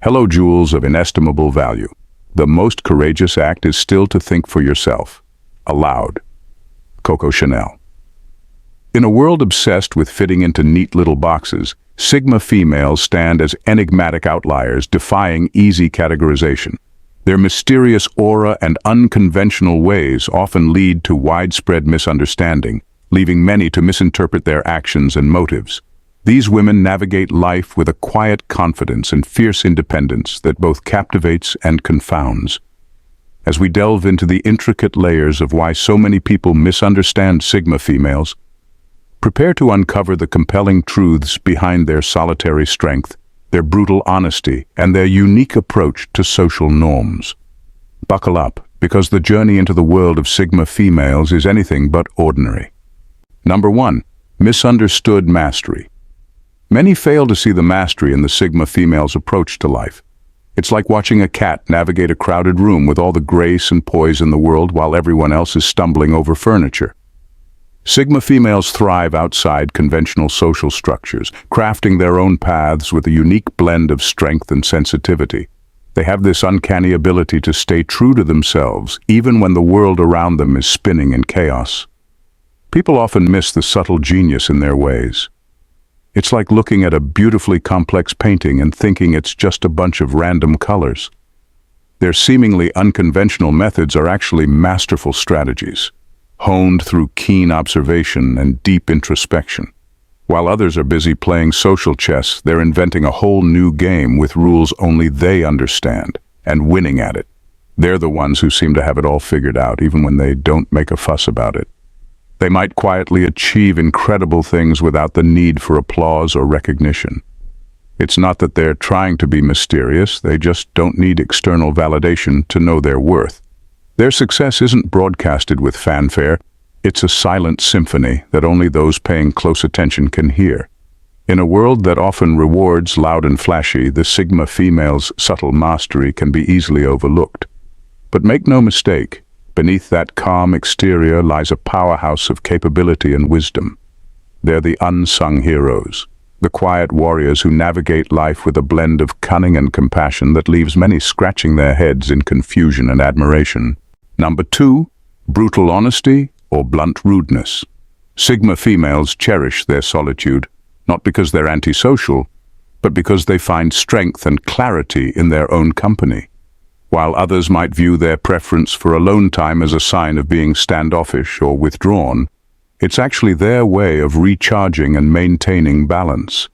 Hello, jewels of inestimable value. The most courageous act is still to think for yourself. Aloud. Coco Chanel. In a world obsessed with fitting into neat little boxes, Sigma females stand as enigmatic outliers defying easy categorization. Their mysterious aura and unconventional ways often lead to widespread misunderstanding, leaving many to misinterpret their actions and motives. These women navigate life with a quiet confidence and fierce independence that both captivates and confounds. As we delve into the intricate layers of why so many people misunderstand Sigma females, prepare to uncover the compelling truths behind their solitary strength, their brutal honesty, and their unique approach to social norms. Buckle up, because the journey into the world of Sigma females is anything but ordinary. Number 1. Misunderstood mastery. Many fail to see the mastery in the Sigma female's approach to life. It's like watching a cat navigate a crowded room with all the grace and poise in the world while everyone else is stumbling over furniture. Sigma females thrive outside conventional social structures, crafting their own paths with a unique blend of strength and sensitivity. They have this uncanny ability to stay true to themselves, even when the world around them is spinning in chaos. People often miss the subtle genius in their ways. It's like looking at a beautifully complex painting and thinking it's just a bunch of random colors. Their seemingly unconventional methods are actually masterful strategies, honed through keen observation and deep introspection. While others are busy playing social chess, they're inventing a whole new game with rules only they understand, and winning at it. They're the ones who seem to have it all figured out, even when they don't make a fuss about it. They might quietly achieve incredible things without the need for applause or recognition. It's not that they're trying to be mysterious, they just don't need external validation to know their worth. Their success isn't broadcasted with fanfare, it's a silent symphony that only those paying close attention can hear. In a world that often rewards loud and flashy, the Sigma female's subtle mastery can be easily overlooked. But make no mistake, beneath that calm exterior lies a powerhouse of capability and wisdom. They're the unsung heroes, the quiet warriors who navigate life with a blend of cunning and compassion that leaves many scratching their heads in confusion and admiration. Number 2, brutal honesty or blunt rudeness. Sigma females cherish their solitude, not because they're antisocial, but because they find strength and clarity in their own company. While others might view their preference for alone time as a sign of being standoffish or withdrawn, it's actually their way of recharging and maintaining balance.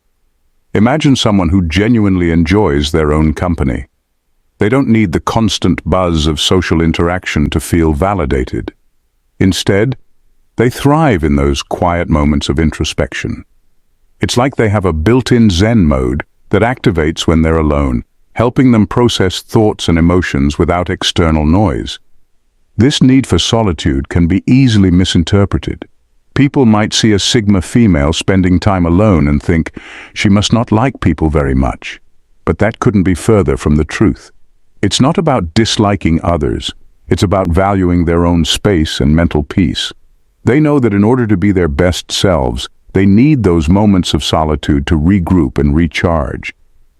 Imagine someone who genuinely enjoys their own company. They don't need the constant buzz of social interaction to feel validated. Instead, they thrive in those quiet moments of introspection. It's like they have a built-in Zen mode that activates when they're alone, helping them process thoughts and emotions without external noise. This need for solitude can be easily misinterpreted. People might see a Sigma female spending time alone and think she must not like people very much. But that couldn't be further from the truth. It's not about disliking others, it's about valuing their own space and mental peace. They know that in order to be their best selves, they need those moments of solitude to regroup and recharge.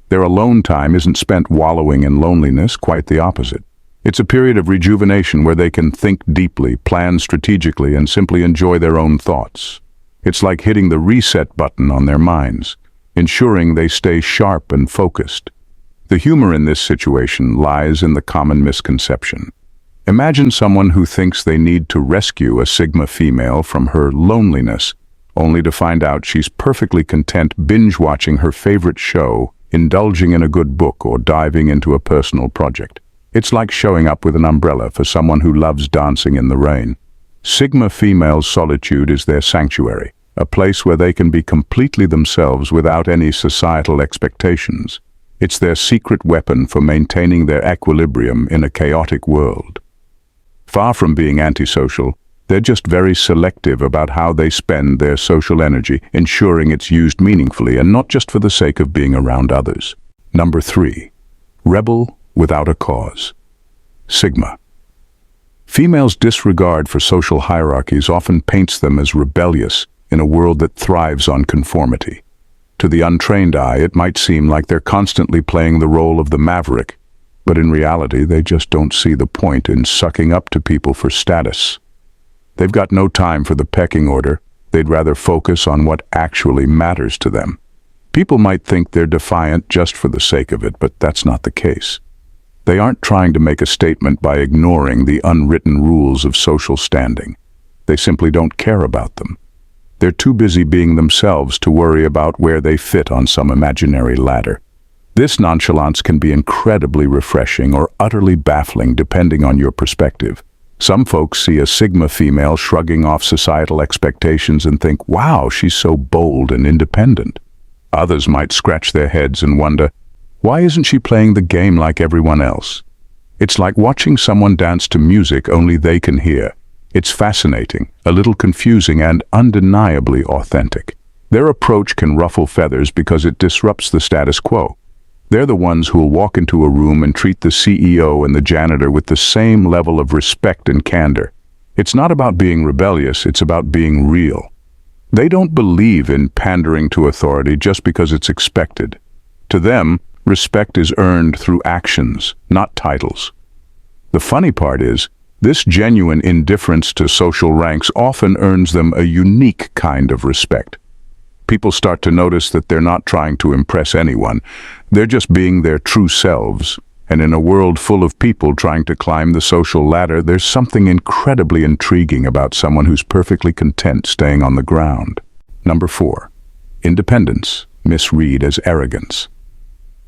Their alone time isn't spent wallowing in loneliness, quite the opposite. It's a period of rejuvenation where they can think deeply, plan strategically, and simply enjoy their own thoughts. It's like hitting the reset button on their minds, ensuring they stay sharp and focused. The humor in this situation lies in the common misconception. Imagine someone who thinks they need to rescue a Sigma female from her loneliness, only to find out she's perfectly content binge-watching her favorite show, indulging in a good book, or diving into a personal project. It's like showing up with an umbrella for someone who loves dancing in the rain. Sigma females' solitude is their sanctuary, a place where they can be completely themselves without any societal expectations. It's their secret weapon for maintaining their equilibrium in a chaotic world. Far from being antisocial, they're just very selective about how they spend their social energy, ensuring it's used meaningfully and not just for the sake of being around others. Number 3. Rebel without a cause. Sigma. Females' disregard for social hierarchies often paints them as rebellious in a world that thrives on conformity. To the untrained eye, it might seem like they're constantly playing the role of the maverick, but in reality, they just don't see the point in sucking up to people for status. They've got no time for the pecking order. They'd rather focus on what actually matters to them. People might think they're defiant just for the sake of it, but that's not the case. They aren't trying to make a statement by ignoring the unwritten rules of social standing. They simply don't care about them. They're too busy being themselves to worry about where they fit on some imaginary ladder. This nonchalance can be incredibly refreshing or utterly baffling depending on your perspective. Some folks see a Sigma female shrugging off societal expectations and think, wow, she's so bold and independent. Others might scratch their heads and wonder, why isn't she playing the game like everyone else? It's like watching someone dance to music only they can hear. It's fascinating, a little confusing, and undeniably authentic. Their approach can ruffle feathers because it disrupts the status quo. They're the ones who'll walk into a room and treat the CEO and the janitor with the same level of respect and candor. It's not about being rebellious, it's about being real. They don't believe in pandering to authority just because it's expected. To them, respect is earned through actions, not titles. The funny part is, this genuine indifference to social ranks often earns them a unique kind of respect. People start to notice that they're not trying to impress anyone. They're just being their true selves. And in a world full of people trying to climb the social ladder, there's something incredibly intriguing about someone who's perfectly content staying on the ground. Number 4. Independence, misread as arrogance.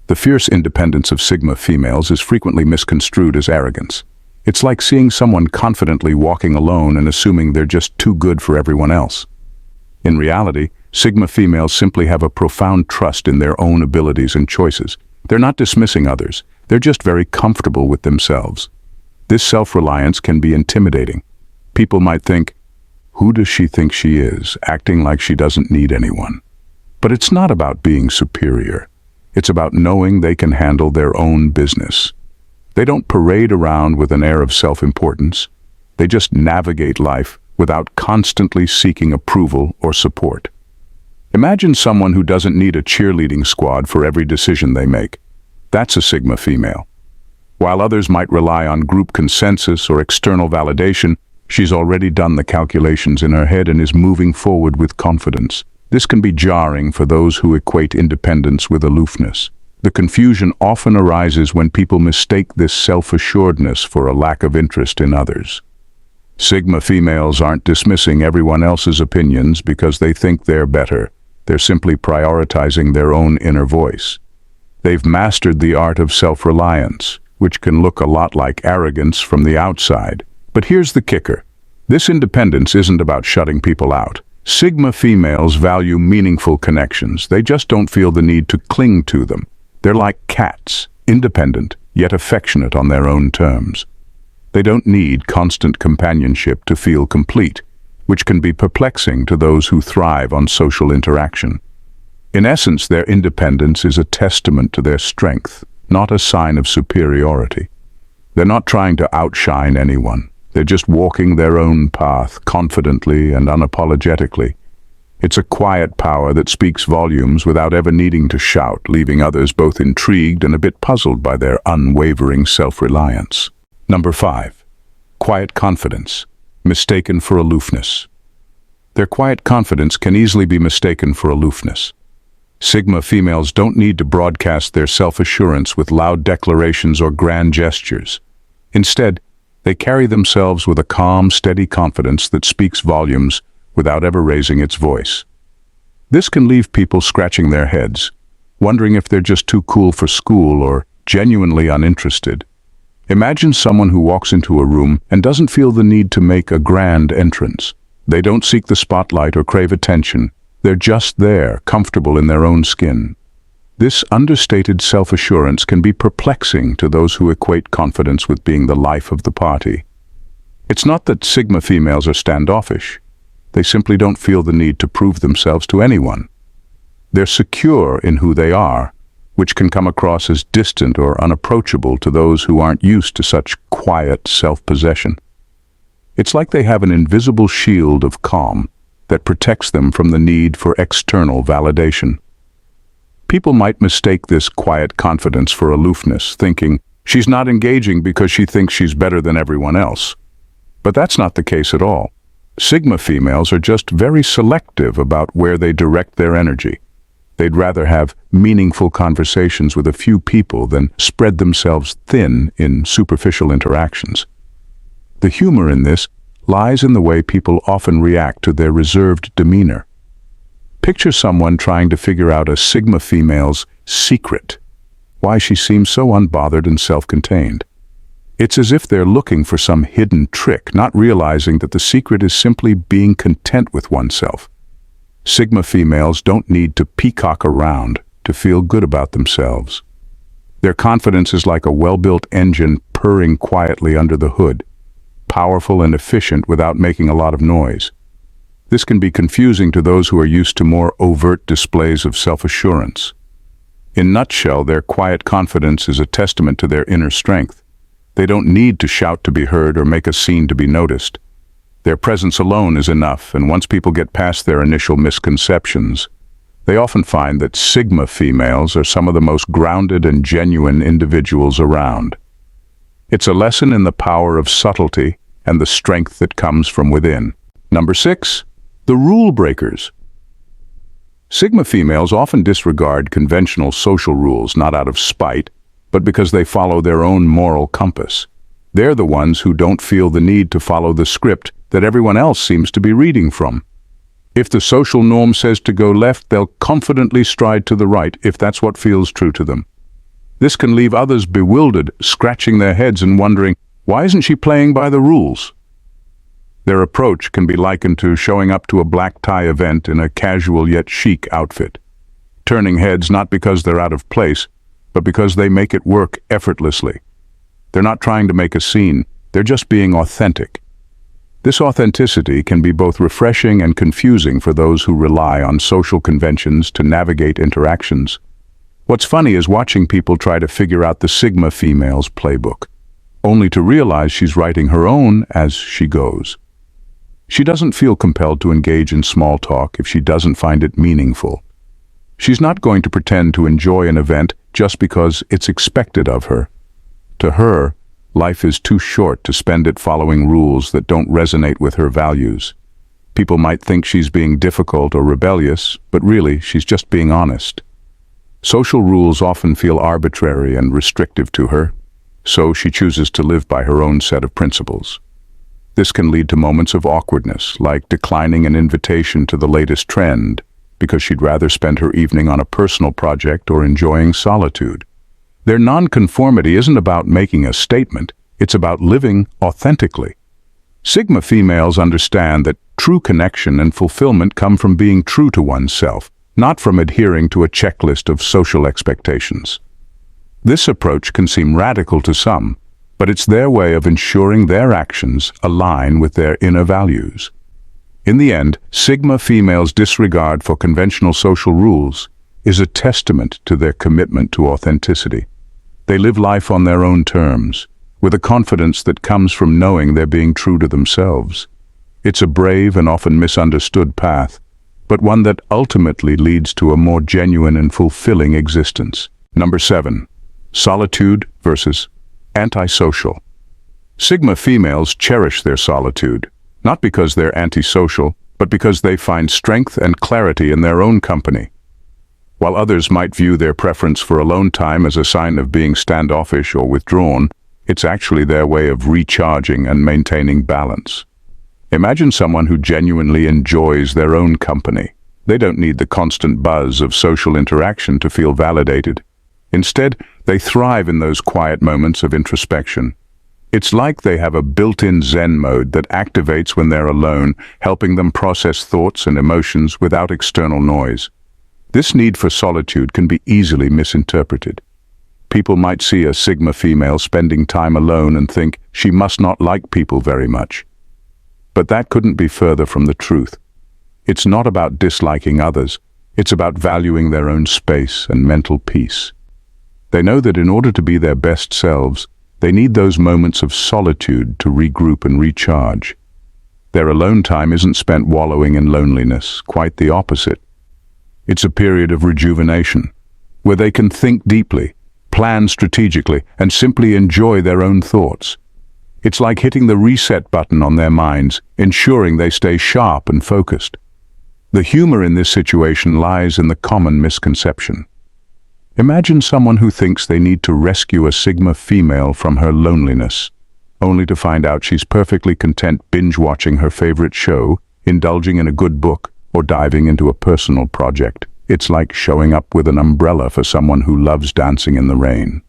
The fierce independence of Sigma females is frequently misconstrued as arrogance. It's like seeing someone confidently walking alone and assuming they're just too good for everyone else. In reality, Sigma females simply have a profound trust in their own abilities and choices. They're not dismissing others, they're just very comfortable with themselves. This self-reliance can be intimidating. People might think, who does she think she is, acting like she doesn't need anyone? But it's not about being superior. It's about knowing they can handle their own business. They don't parade around with an air of self-importance. They just navigate life without constantly seeking approval or support. Imagine someone who doesn't need a cheerleading squad for every decision they make. That's a Sigma female. While others might rely on group consensus or external validation, she's already done the calculations in her head and is moving forward with confidence. This can be jarring for those who equate independence with aloofness. The confusion often arises when people mistake this self-assuredness for a lack of interest in others. Sigma females aren't dismissing everyone else's opinions because they think they're better. They're simply prioritizing their own inner voice. They've mastered the art of self-reliance, which can look a lot like arrogance from the outside. But here's the kicker. This independence isn't about shutting people out. Sigma females value meaningful connections. They just don't feel the need to cling to them. They're like cats, independent, yet affectionate on their own terms. They don't need constant companionship to feel complete, which can be perplexing to those who thrive on social interaction. In essence, their independence is a testament to their strength, not a sign of superiority. They're not trying to outshine anyone. They're just walking their own path, confidently and unapologetically. It's a quiet power that speaks volumes without ever needing to shout, leaving others both intrigued and a bit puzzled by their unwavering self-reliance. Number 5. Quiet confidence, mistaken for aloofness. Their quiet confidence can easily be mistaken for aloofness. Sigma females don't need to broadcast their self-assurance with loud declarations or grand gestures. Instead, they carry themselves with a calm, steady confidence that speaks volumes without ever raising its voice. This can leave people scratching their heads, wondering if they're just too cool for school or genuinely uninterested. Imagine someone who walks into a room and doesn't feel the need to make a grand entrance. They don't seek the spotlight or crave attention. They're just there, comfortable in their own skin. This understated self-assurance can be perplexing to those who equate confidence with being the life of the party. It's not that Sigma females are standoffish. They simply don't feel the need to prove themselves to anyone. They're secure in who they are, which can come across as distant or unapproachable to those who aren't used to such quiet self-possession. It's like they have an invisible shield of calm that protects them from the need for external validation. People might mistake this quiet confidence for aloofness, thinking she's not engaging because she thinks she's better than everyone else. But that's not the case at all. Sigma females are just very selective about where they direct their energy. They'd rather have meaningful conversations with a few people than spread themselves thin in superficial interactions. The humor in this lies in the way people often react to their reserved demeanor. Picture someone trying to figure out a Sigma female's secret, why she seems so unbothered and self-contained. It's as if they're looking for some hidden trick, not realizing that the secret is simply being content with oneself. Sigma females don't need to peacock around to feel good about themselves. Their confidence is like a well-built engine purring quietly under the hood, powerful and efficient without making a lot of noise. This can be confusing to those who are used to more overt displays of self-assurance. In a nutshell, their quiet confidence is a testament to their inner strength. They don't need to shout to be heard or make a scene to be noticed. Their presence alone is enough, and once people get past their initial misconceptions, they often find that Sigma females are some of the most grounded and genuine individuals around. It's a lesson in the power of subtlety and the strength that comes from within. Number 6, the rule breakers. Sigma females often disregard conventional social rules, not out of spite, but because they follow their own moral compass. They're the ones who don't feel the need to follow the script that everyone else seems to be reading from. If the social norm says to go left, they'll confidently stride to the right if that's what feels true to them. This can leave others bewildered, scratching their heads and wondering, why isn't she playing by the rules? Their approach can be likened to showing up to a black tie event in a casual yet chic outfit, turning heads not because they're out of place, but because they make it work effortlessly. They're not trying to make a scene, they're just being authentic. This authenticity can be both refreshing and confusing for those who rely on social conventions to navigate interactions. What's funny is watching people try to figure out the Sigma female's playbook, only to realize she's writing her own as she goes. She doesn't feel compelled to engage in small talk if she doesn't find it meaningful. She's not going to pretend to enjoy an event just because it's expected of her. To her, life is too short to spend it following rules that don't resonate with her values. People might think she's being difficult or rebellious, but really, she's just being honest. Social rules often feel arbitrary and restrictive to her, so she chooses to live by her own set of principles. This can lead to moments of awkwardness, like declining an invitation to the latest trend, because she'd rather spend her evening on a personal project or enjoying solitude. Their nonconformity isn't about making a statement, it's about living authentically. Sigma females understand that true connection and fulfillment come from being true to oneself, not from adhering to a checklist of social expectations. This approach can seem radical to some, but it's their way of ensuring their actions align with their inner values. In the end, Sigma females' disregard for conventional social rules is a testament to their commitment to authenticity. They live life on their own terms, with a confidence that comes from knowing they're being true to themselves. It's a brave and often misunderstood path, but one that ultimately leads to a more genuine and fulfilling existence. Number 7, solitude versus antisocial. Sigma females cherish their solitude, not because they're antisocial, but because they find strength and clarity in their own company. While others might view their preference for alone time as a sign of being standoffish or withdrawn, it's actually their way of recharging and maintaining balance. Imagine someone who genuinely enjoys their own company. They don't need the constant buzz of social interaction to feel validated. Instead, they thrive in those quiet moments of introspection. It's like they have a built-in Zen mode that activates when they're alone, helping them process thoughts and emotions without external noise. This need for solitude can be easily misinterpreted. People might see a Sigma female spending time alone and think she must not like people very much. But that couldn't be further from the truth. It's not about disliking others, it's about valuing their own space and mental peace. They know that in order to be their best selves, they need those moments of solitude to regroup and recharge. Their alone time isn't spent wallowing in loneliness, quite the opposite. It's a period of rejuvenation, where they can think deeply, plan strategically, and simply enjoy their own thoughts. It's like hitting the reset button on their minds, ensuring they stay sharp and focused. The humor in this situation lies in the common misconception. Imagine someone who thinks they need to rescue a Sigma female from her loneliness, only to find out she's perfectly content binge-watching her favorite show, indulging in a good book, or diving into a personal project. It's like showing up with an umbrella for someone who loves dancing in the rain.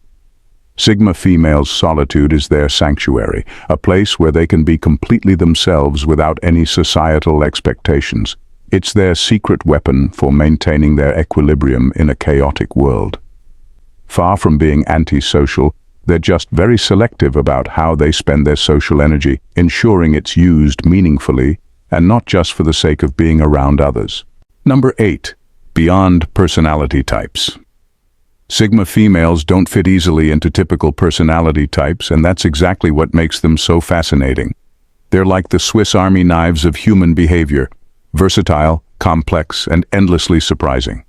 Sigma females' solitude is their sanctuary, a place where they can be completely themselves without any societal expectations. It's their secret weapon for maintaining their equilibrium in a chaotic world. Far from being antisocial, they're just very selective about how they spend their social energy, ensuring it's used meaningfully and not just for the sake of being around others. Number 8. Beyond personality types. Sigma females don't fit easily into typical personality types, and that's exactly what makes them so fascinating. They're like the Swiss Army knives of human behavior, versatile, complex, and endlessly surprising.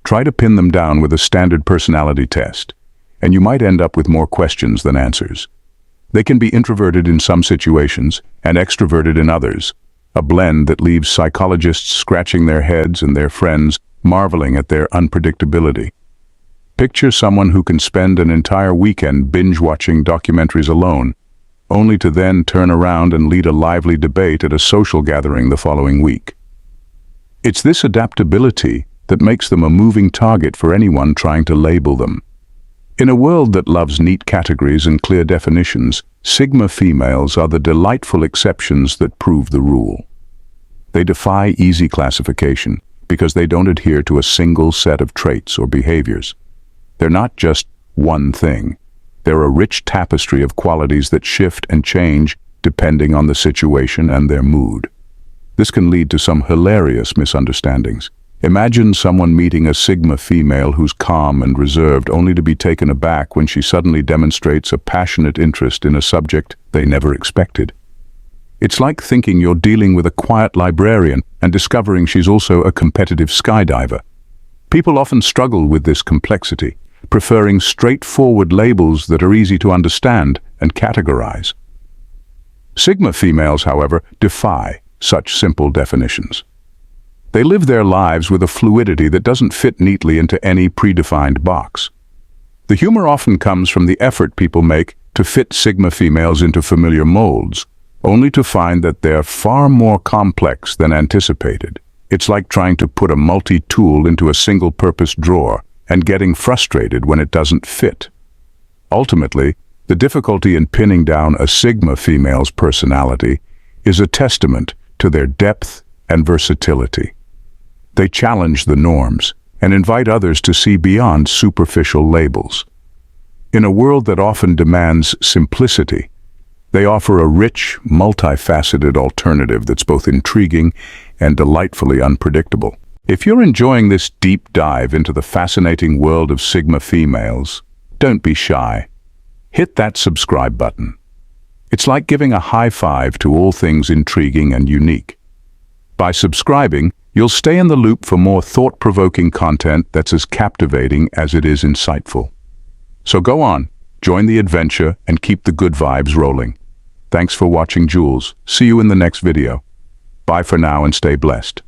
Try to pin them down with a standard personality test, and you might end up with more questions than answers. They can be introverted in some situations and extroverted in others, a blend that leaves psychologists scratching their heads and their friends marveling at their unpredictability. Picture someone who can spend an entire weekend binge-watching documentaries alone, only to then turn around and lead a lively debate at a social gathering the following week. It's this adaptability that makes them a moving target for anyone trying to label them. In a world that loves neat categories and clear definitions, Sigma females are the delightful exceptions that prove the rule. They defy easy classification because they don't adhere to a single set of traits or behaviors. They're not just one thing. They're a rich tapestry of qualities that shift and change depending on the situation and their mood. This can lead to some hilarious misunderstandings. Imagine someone meeting a Sigma female who's calm and reserved, only to be taken aback when she suddenly demonstrates a passionate interest in a subject they never expected. It's like thinking you're dealing with a quiet librarian and discovering she's also a competitive skydiver. People often struggle with this complexity, preferring straightforward labels that are easy to understand and categorize. Sigma females, however, defy such simple definitions. They live their lives with a fluidity that doesn't fit neatly into any predefined box. The humor often comes from the effort people make to fit Sigma females into familiar molds, only to find that they're far more complex than anticipated. It's like trying to put a multi-tool into a single-purpose drawer and getting frustrated when it doesn't fit. Ultimately, the difficulty in pinning down a Sigma female's personality is a testament to their depth and versatility. They challenge the norms and invite others to see beyond superficial labels. In a world that often demands simplicity, they offer a rich, multifaceted alternative that's both intriguing and delightfully unpredictable. If you're enjoying this deep dive into the fascinating world of Sigma females, don't be shy. Hit that subscribe button. It's like giving a high five to all things intriguing and unique. By subscribing, you'll stay in the loop for more thought-provoking content that's as captivating as it is insightful. So go on, join the adventure, and keep the good vibes rolling. Thanks for watching, Jules. See you in the next video. Bye for now and stay blessed.